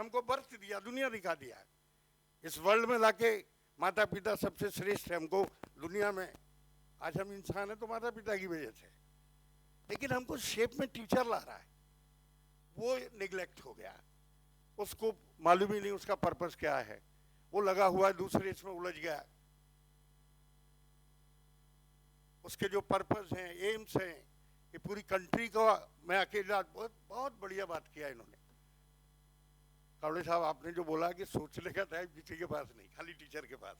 हमको बर्थ दिया, दुनिया दिखा दिया, इस वर्ल्ड में लाके माता पिता सबसे श्रेष्ठ है हमको दुनिया में। आज हम इंसान है तो माता पिता की वजह से, लेकिन हमको शेप में टीचर ला रहा है, वो निगलेक्ट हो गया। उसको मालूम ही नहीं उसका पर्पस क्या है, वो लगा हुआ है दूसरे इसमें उलझ गया। उसके जो पर्पस हैं, एम्स हैं, ये पूरी कंट्री को मैं अकेला, बहुत बहुत बढ़िया बात किया इन्होंने। कावड़े साहब आपने जो बोला कि सोचने का टाइम किसी के पास नहीं, खाली टीचर के पास।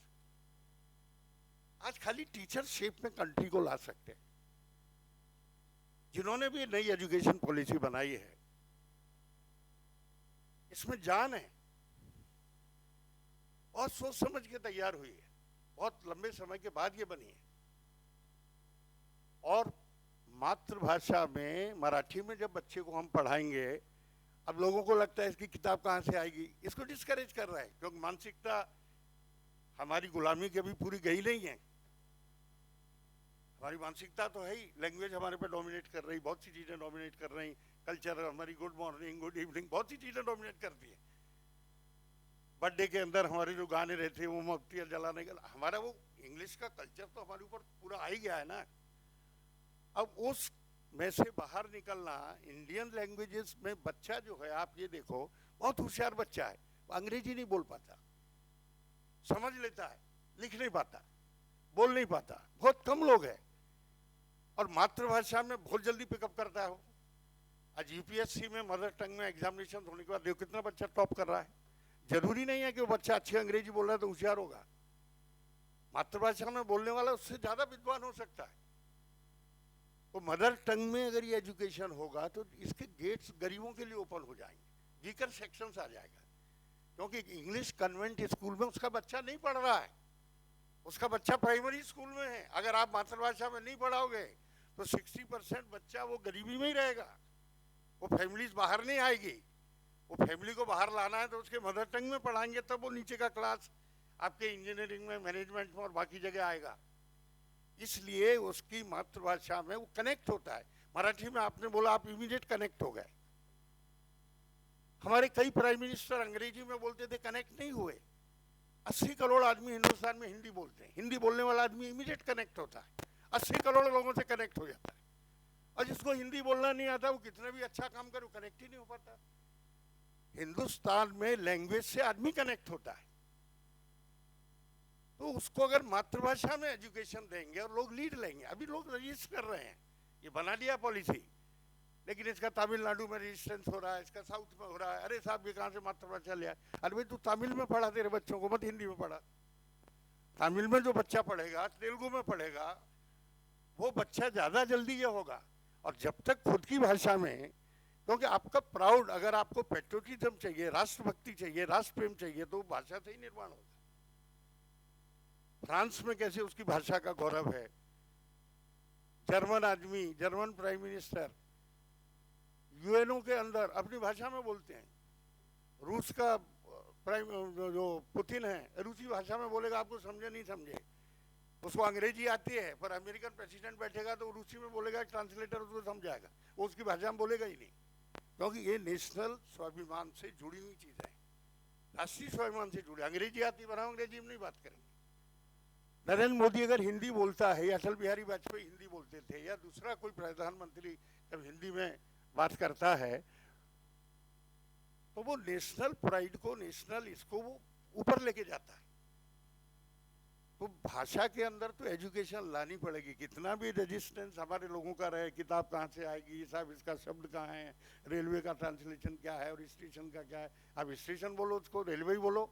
आज खाली टीचर शेप में कंट्री को ला सकते हैं। जिन्होंने भी नई एजुकेशन पॉलिसी बनाई है, इसमें जान है, बहुत सोच समझ के तैयार हुई है, बहुत लंबे समय के बाद ये बनी है। और मातृभाषा में, मराठी में जब बच्चे को हम पढ़ाएंगे, अब लोगों को लगता है इसकी किताब कहाँ से आएगी, इसको डिस्करेज कर रहा है, क्योंकि मानसिकता हमारी गुलामी की अभी पूरी गई नहीं है। हमारी मानसिकता तो है ही, लैंग्वेज हमारे पे डोमिनेट कर रही, बहुत सी चीजें डोमिनेट कर रही, कल्चर हमारी, गुड मॉर्निंग गुड इवनिंग, बहुत सी चीजें डोमिनेट करती है। बर्थडे के अंदर हमारे जो गाने रहते हैं, वो मोमबत्तियां जलाने का, हमारा वो इंग्लिश का कल्चर तो हमारे ऊपर पूरा आ ही गया है ना। अब उस में से बाहर निकलना, इंडियन लैंग्वेजेस में बच्चा जो है, आप ये देखो, बहुत होशियार बच्चा है, वो अंग्रेजी नहीं बोल पाता, समझ लेता है, लिख नहीं पाता, बोल नहीं पाता, बहुत कम लोग हैं। और मातृभाषा में बहुत जल्दी पिकअप करता है। आज यूपीएससी में मदर टंग में एग्जामिनेशन होने के बाद देखो कितना बच्चा टॉप कर रहा है। जरूरी नहीं है कि वो बच्चा अच्छी अंग्रेजी बोल रहा है तो होशियार होगा, मातृभाषा में बोलने वाला उससे ज्यादा विद्वान हो सकता है। तो मदर टंग में अगर ये एजुकेशन होगा तो इसके गेट्स गरीबों के लिए ओपन हो जाएंगे, वीकर सेक्शंस आ जाएगा। क्योंकि इंग्लिश कन्वेंट स्कूल में उसका बच्चा नहीं पढ़ रहा है, उसका बच्चा प्राइमरी स्कूल में है। अगर आप मातृभाषा में नहीं पढ़ाओगे तो 60% बच्चा वो गरीबी में ही रहेगा, वो फैमिलीज बाहर नहीं आएगी। वो फैमिली को बाहर लाना है तो उसके मदर टंग में पढ़ाएंगे, तब वो नीचे का क्लास आपके इंजीनियरिंग में, मैनेजमेंट में और बाकी जगह आएगा। इसलिए उसकी मातृभाषा में वो कनेक्ट होता है। मराठी में आपने बोला, आप इमीडिएट कनेक्ट हो गए। हमारे कई प्राइम मिनिस्टर अंग्रेजी में बोलते थे, कनेक्ट नहीं हुए। 80 करोड़ आदमी हिंदुस्तान में हिंदी बोलते हैं, हिंदी बोलने वाला आदमी इमीडिएट कनेक्ट होता है, 80 करोड़ लोगों से कनेक्ट हो जाता है। और जिसको हिंदी बोलना नहीं आता, वो कितना भी अच्छा काम करे, कनेक्ट ही नहीं हो पाता। हिंदुस्तान में लैंग्वेज से आदमी कनेक्ट होता है। तो उसको अगर मातृभाषा में एजुकेशन देंगे और लोग लीड लेंगे, अभी लोग रजिस्टर कर रहे हैं, ये बना दिया पॉलिसी, लेकिन इसका तमिलनाडु में रजिस्ट्रेंस हो रहा है, इसका साउथ में हो रहा है। अरे साहब, ये कहाँ से मातृभाषा लिया? अरे भाई, तू तमिल में पढ़ा तेरे बच्चों को, मत हिंदी में पढ़ा। तमिल में जो बच्चा पढ़ेगा, तेलुगु में पढ़ेगा, वो बच्चा ज्यादा जल्दी ये होगा। और जब तक खुद की भाषा में, क्योंकि आपका प्राउड, अगर आपको पेट्रोटिज्म चाहिए, राष्ट्रभक्ति चाहिए, राष्ट्र प्रेम चाहिए, तो भाषा से ही निर्माण होगा। फ्रांस में कैसे उसकी भाषा का गौरव है, जर्मन आदमी, जर्मन प्राइम मिनिस्टर यूएनओ के अंदर अपनी भाषा में बोलते हैं। रूस का प्राइम जो पुतिन है, रूसी भाषा में बोलेगा, आपको समझे नहीं समझे, उसको अंग्रेजी आती है, पर अमेरिकन प्रेसिडेंट बैठेगा तो रूसी में बोलेगा, ट्रांसलेटर उसको समझाएगा, वो उसकी भाषा में बोलेगा ही नहीं। क्योंकि ये नेशनल स्वाभिमान से जुड़ी हुई चीज है, राष्ट्रीय स्वाभिमान से जुड़ी। अंग्रेजी आती बनाओ, अंग्रेजी में नहीं बात करेंगे। नरेंद्र मोदी अगर हिंदी बोलता है, या अटल बिहारी वाजपेयी हिंदी बोलते थे, या दूसरा कोई प्रधानमंत्री जब हिंदी में बात करता है, तो वो नेशनल प्राइड को, नेशनल इसको वो ऊपर लेके जाता है। तो भाषा के अंदर तो एजुकेशन लानी पड़ेगी। कितना भी रेजिस्टेंस हमारे लोगों का रहे, किताब कहाँ से आएगी, साहब इसका शब्द कहाँ है, रेलवे का ट्रांसलेशन क्या है, और स्टेशन का क्या है। आप स्टेशन बोलो, उसको रेलवे ही बोलो,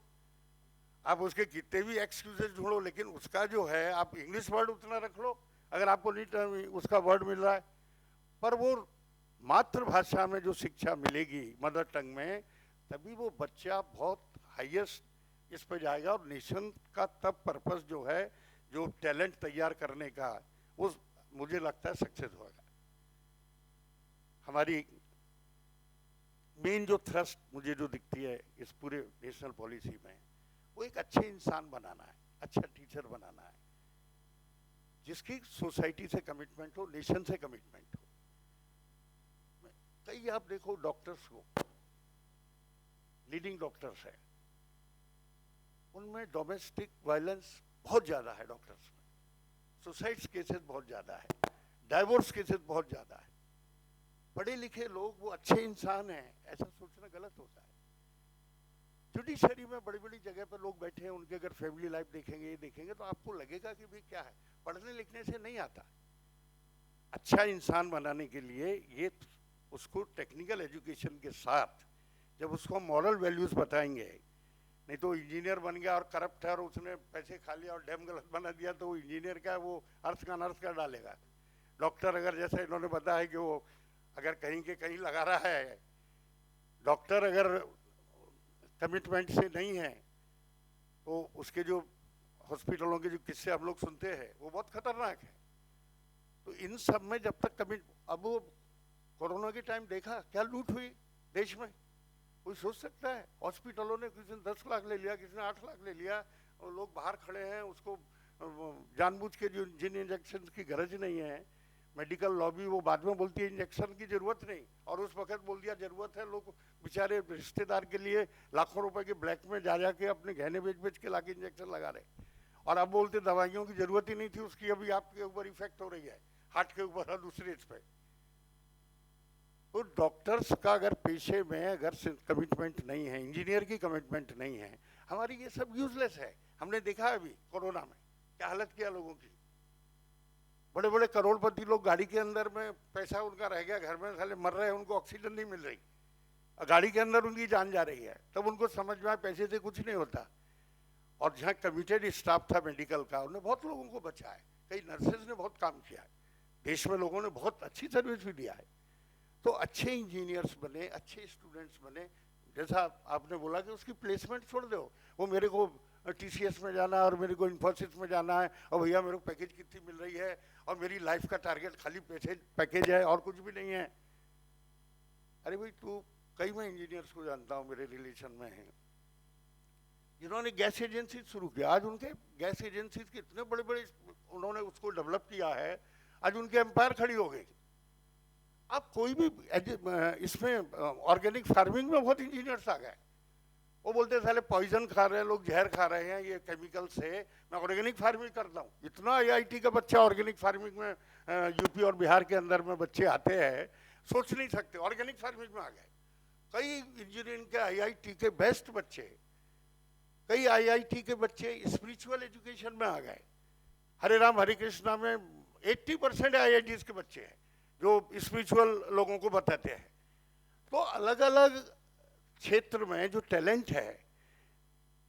आप उसके कितने भी एक्सक्यूजेज ढूंढो, लेकिन उसका जो है, आप इंग्लिश वर्ड उतना रख लो अगर आपको नहीं उसका वर्ड मिल रहा है। पर वो मातृभाषा में जो शिक्षा मिलेगी, मदर टंग में, तभी वो बच्चा बहुत हाईएस्ट इस पे जाएगा। और नेशन का तब पर्पस जो है, जो टैलेंट तैयार करने का, उस मुझे लगता है सक्सेस होगा। हमारी मेन जो थ्रस्ट मुझे जो दिखती है इस पूरे नेशनल पॉलिसी में, वो एक अच्छे इंसान बनाना है, अच्छा टीचर बनाना है, जिसकी सोसाइटी से कमिटमेंट हो, नेशन से कमिटमेंट हो। कई आप देखो डॉक्टर्स को, लीडिंग डॉक्टर्स हैं, उनमें डोमेस्टिक वायलेंस बहुत ज़्यादा है डॉक्टर्स में, सुसाइड्स केसेस बहुत ज़्यादा है, डाइवोर्स केसेस बहुत ज़्यादा है। पढ़े लिखे लोग वो अच्छे इंसान हैं ऐसा सोचना गलत होता है। जुडिशरी में बड़ी बड़ी जगह पर लोग बैठे हैं, उनके अगर फैमिली लाइफ देखेंगे, ये देखेंगे तो आपको लगेगा कि भाई क्या है, पढ़ने लिखने से नहीं आता। अच्छा इंसान बनाने के लिए ये उसको टेक्निकल एजुकेशन के साथ जब उसको मॉरल वैल्यूज बताएंगे, नहीं तो इंजीनियर बन गया और करप्ट है और उसने पैसे खा लिया और डैम गलत बना दिया तो वो इंजीनियर का वो अर्थ का नर्थ का डालेगा। डॉक्टर अगर जैसे इन्होंने बताया कि वो अगर कहीं के कहीं लगा रहा है, डॉक्टर अगर कमिटमेंट से नहीं है तो उसके जो हॉस्पिटलों के जो किस्से हम लोग सुनते हैं वो बहुत खतरनाक है। तो इन सब में जब तक अब वो कोरोना के टाइम देखा क्या लूट हुई देश में, कोई सोच सकता है? हॉस्पिटलों ने किसी ने 10 लाख ले लिया, किसी ने 8 लाख ले लिया, और लोग बाहर खड़े हैं, उसको जानबूझ के जो जिन इंजेक्शन की गरज नहीं है, मेडिकल लॉबी वो बाद में बोलती है इंजेक्शन की जरूरत नहीं, और उस वक्त बोल दिया जरूरत है। लोग बेचारे रिश्तेदार के लिए लाखों रुपए के ब्लैक में जा जाके अपने गहने बेच बेच के लाके इंजेक्शन लगा रहे, और अब बोलते दवाइयों की जरूरत ही नहीं थी, उसकी अभी आपके ऊपर इफेक्ट हो रही है, हार्ट के ऊपर और दूसरे इस पे। तो डॉक्टर्स का अगर पेशे में अगर कमिटमेंट नहीं है, इंजीनियर की कमिटमेंट नहीं है, हमारी ये सब यूजलेस है। हमने देखा है अभी कोरोना में क्या हालत किया लोगों की। बड़े बड़े करोड़पति लोग गाड़ी के अंदर में पैसा उनका रह गया घर में, साले मर रहे हैं, उनको ऑक्सीजन नहीं मिल रही, गाड़ी के अंदर उनकी जान जा रही है, तब उनको समझ में आया पैसे से कुछ नहीं होता। और जहाँ कमिटेड स्टाफ था मेडिकल का, उन्होंने बहुत लोगों को बचाया, कई नर्सेज ने बहुत काम किया है, देश में लोगों ने बहुत अच्छी सर्विस भी दिया है। तो अच्छे इंजीनियर्स बने, अच्छे स्टूडेंट्स बने। जैसा आपने बोला कि उसकी प्लेसमेंट छोड़ दो, वो मेरे को टीसीएस में जाना है और मेरे को इन्फोसिस में जाना है, और भैया मेरे को पैकेज कितनी मिल रही है, और मेरी लाइफ का टारगेट खाली पैकेज है और कुछ भी नहीं है। अरे भाई तू, कई मैं इंजीनियर्स को जानता हूँ, मेरे रिलेशन में है, जिन्होंने गैस एजेंसी शुरू किया, आज उनके गैस एजेंसी के इतने बड़े बड़े उन्होंने उसको डेवलप किया है, आज उनके एम्पायर खड़ी हो गई। अब कोई भी इसमें ऑर्गेनिक फार्मिंग में बहुत इंजीनियर्स आ गए, वो बोलते हैं साले पॉइजन खा रहे हैं लोग, जहर खा रहे हैं ये केमिकल से, मैं ऑर्गेनिक फार्मिंग करता हूँ। इतना आईआईटी का बच्चा ऑर्गेनिक फार्मिंग में, यूपी और बिहार के अंदर में बच्चे आते हैं, सोच नहीं सकते, ऑर्गेनिक फार्मिंग में आ गए। कई इंजीनियरिंग के आईआईटी के बेस्ट बच्चे, कई आईआईटी के बच्चे स्पिरिचुअल एजुकेशन में आ गए। हरे राम हरे कृष्णा में 80% आईआईटीज के बच्चे हैं जो स्पिरिचुअल लोगों को बताते हैं। तो अलग अलग क्षेत्र में जो टैलेंट है,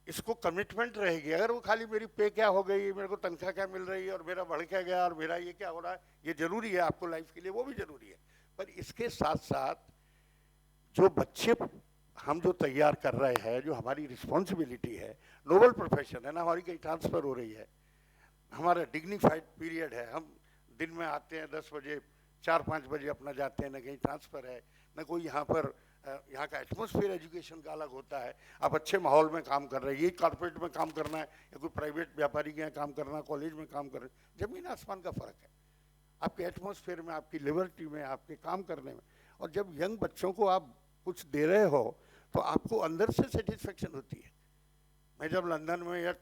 इसको कमिटमेंट रहेगी। अगर वो खाली मेरी पे क्या हो गई, मेरे को तनख्वाह क्या मिल रही है, और मेरा बढ़ क्या गया, और मेरा ये क्या हो रहा है, ये जरूरी है आपको लाइफ के लिए, वो भी जरूरी है, पर इसके साथ साथ जो बच्चे हम जो तैयार कर रहे हैं, जो हमारी रिस्पॉन्सिबिलिटी है, नोबल प्रोफेशन है ना, हमारी कहीं ट्रांसफर हो रही है, हमारा डिग्निफाइड पीरियड है, हम दिन में आते हैं 10 बजे, 4-5 बजे अपना जाते हैं, ना कहीं ट्रांसफर है, ना कोई यहाँ पर यहाँ का एटमॉस्फेयर एजुकेशन का अलग होता है। आप अच्छे माहौल में काम कर रहे हैं, यही कॉर्पोरेट में काम करना है या कोई प्राइवेट व्यापारी के यहाँ काम करना, कॉलेज में काम कर रहे हैं, जमीन आसमान का फ़र्क है आपके एटमॉस्फेयर में, आपकी लिबर्टी में, आपके काम करने में। और जब यंग बच्चों को आप कुछ दे रहे हो तो आपको अंदर से सेटिस्फेक्शन होती है। मैं जब लंदन में या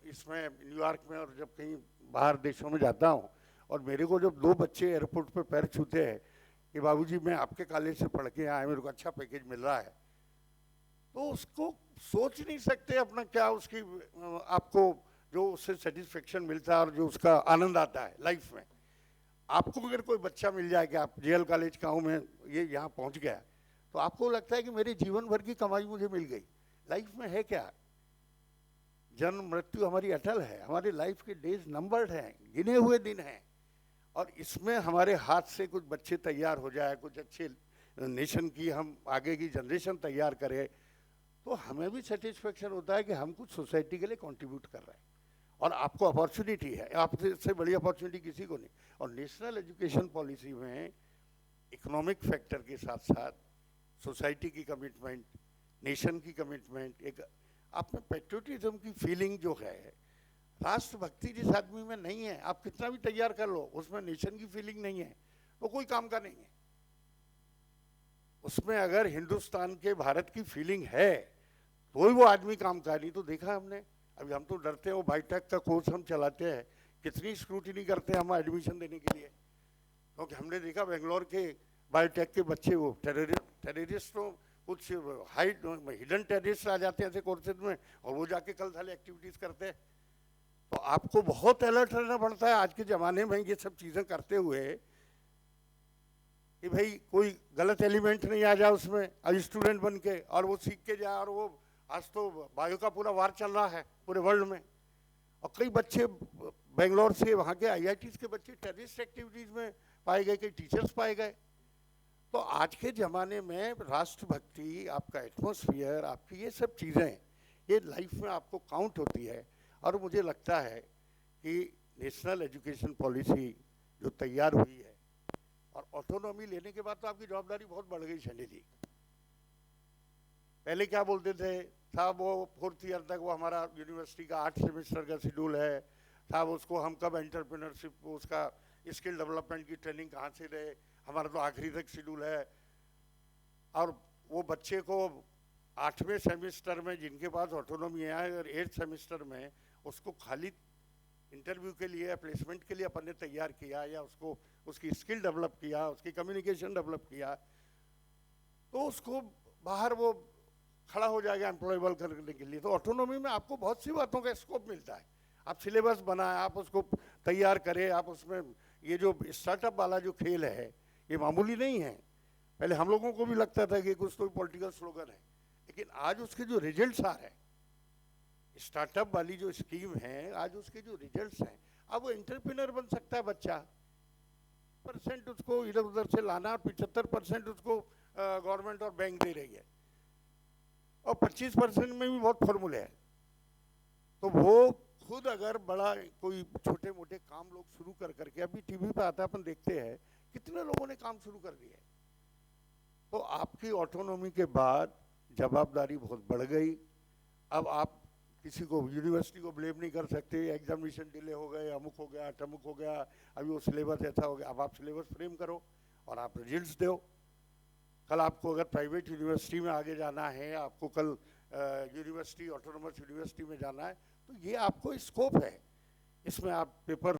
इसमें न्यूयॉर्क में और जब कहीं बाहर देशों में जाता हूँ, और मेरे को जब 2 बच्चे एयरपोर्ट पे पैर छूते हैं कि बाबूजी मैं आपके कॉलेज से पढ़ के आया, मेरे को अच्छा पैकेज मिल रहा है, तो उसको सोच नहीं सकते अपना क्या उसकी आपको जो उससे सेटिस्फेक्शन मिलता है और जो उसका आनंद आता है लाइफ में। आपको अगर कोई बच्चा मिल जाए कि आप जेएल कॉलेज का हूँ मैं, ये यहाँ पहुँच गया, तो आपको लगता है कि मेरे जीवन भर की कमाई मुझे मिल गई। लाइफ में है क्या, जन्म मृत्यु हमारी अटल है, हमारी लाइफ के डेज नंबर्ड हैं, गिने हुए दिन हैं, और इसमें हमारे हाथ से कुछ बच्चे तैयार हो जाए, कुछ अच्छे नेशन की हम आगे की जनरेशन तैयार करें, तो हमें भी सेटिस्फेक्शन होता है कि हम कुछ सोसाइटी के लिए कंट्रीब्यूट कर रहे हैं। और आपको अपॉर्चुनिटी है, आपसे बड़ी अपॉर्चुनिटी किसी को नहीं। और नेशनल एजुकेशन पॉलिसी में इकोनॉमिक फैक्टर के साथ साथ सोसाइटी की कमिटमेंट, नेशन की कमिटमेंट, एक आप में पेट्रियोटिज्म की फीलिंग जो है, राष्ट्रभक्ति जिस आदमी में नहीं है, आप कितना भी तैयार कर लो, उसमें नेशन की फीलिंग नहीं है, वो कोई काम का नहीं है। उसमें अगर हिंदुस्तान के भारत की फीलिंग है तो ही वो आदमी काम का, नहीं तो देखा हमने। अभी हम तो डरते हैं, वो बाईटेक का कोर्स हम चलाते हैं, कितनी स्क्रूटिनी करते हैं हम एडमिशन देने के लिए, क्योंकि हमने देखा बेंगलोर के बायोटेक के बच्चे वो टेररिस्टों कुछ हिडन टेररिस्ट आ जाते हैं ऐसे कोर्सेज में, और वो जाके कल साले एक्टिविटीज करते हैं। तो आपको बहुत अलर्ट रहना पड़ता है आज के ज़माने में ये सब चीज़ें करते हुए, कि भाई कोई गलत एलिमेंट नहीं आ जाए उसमें, आज स्टूडेंट बन के और वो सीख के जाए। और वो आज तो बायो का पूरा वार चल रहा है पूरे वर्ल्ड में, और कई बच्चे बेंगलोर से वहाँ के IITs के बच्चे टेररिस्ट एक्टिविटीज़ में पाए गए, कई टीचर्स पाए गए। तो आज के ज़माने में राष्ट्रभक्ति, आपका एटमॉस्फेयर, आपकी ये सब चीज़ें ये लाइफ में आपको काउंट होती है। और मुझे लगता है कि नेशनल एजुकेशन पॉलिसी जो तैयार हुई है और ऑटोनॉमी लेने के बाद तो आपकी जवाबदारी बहुत बढ़ गई शनि जी। पहले क्या बोलते थे साहब, वो 4th ईयर तक वो हमारा यूनिवर्सिटी का 8 सेमेस्टर का शेड्यूल है साहब, उसको हम कब एंटरप्रेन्योरशिप, उसका स्किल डेवलपमेंट की ट्रेनिंग कहाँ से दे, हमारा तो आखिरी तक शेड्यूल है। और वो बच्चे को 8वें सेमेस्टर में जिनके पास ऑटोनॉमी है और 8th सेमेस्टर में उसको खाली इंटरव्यू के लिए या प्लेसमेंट के लिए अपन ने तैयार किया, या उसको उसकी स्किल डेवलप किया, उसकी कम्युनिकेशन डेवलप किया, तो उसको बाहर वो खड़ा हो जाएगा एम्प्लॉयबल करने के लिए। तो ऑटोनॉमी में आपको बहुत सी बातों का स्कोप मिलता है। आप सिलेबस बनाए, आप उसको तैयार करें, आप उसमें ये जो स्टार्टअप वाला जो खेल है ये मामूली नहीं है। पहले हम लोगों को भी लगता था कि कुछ तो पॉलिटिकल स्लोगन है, लेकिन आज उसके जो रिजल्ट्स आ रहे हैं, स्टार्टअप वाली जो स्कीम है, आज उसके जो रिजल्ट्स हैं, अब वो एंटरप्रेन्योर बन सकता है बच्चा। % उसको इधर उधर से लाना, और 75% उसको गवर्नमेंट और बैंक दे रही है, और 25% में भी बहुत फॉर्मूले हैं। तो वो खुद अगर बड़ा कोई छोटे मोटे काम लोग शुरू कर करके, अभी टीवी पे आता है अपन देखते हैं कितने लोगों ने काम शुरू कर दिया है। तो आपकी ऑटोनॉमी के बाद जवाबदारी बहुत बढ़ गई। अब आप किसी को, यूनिवर्सिटी को ब्लेम नहीं कर सकते, एग्जामिनेशन डिले हो गए, अमुक हो गया, टमुक हो गया, अभी वो सिलेबस ऐसा हो गया। अब आप सिलेबस फ्रेम करो और आप रिजल्ट्स दो। कल आपको अगर प्राइवेट यूनिवर्सिटी में आगे जाना है, आपको कल यूनिवर्सिटी, ऑटोनोमस यूनिवर्सिटी में जाना है, तो ये आपको स्कोप है, इसमें आप पेपर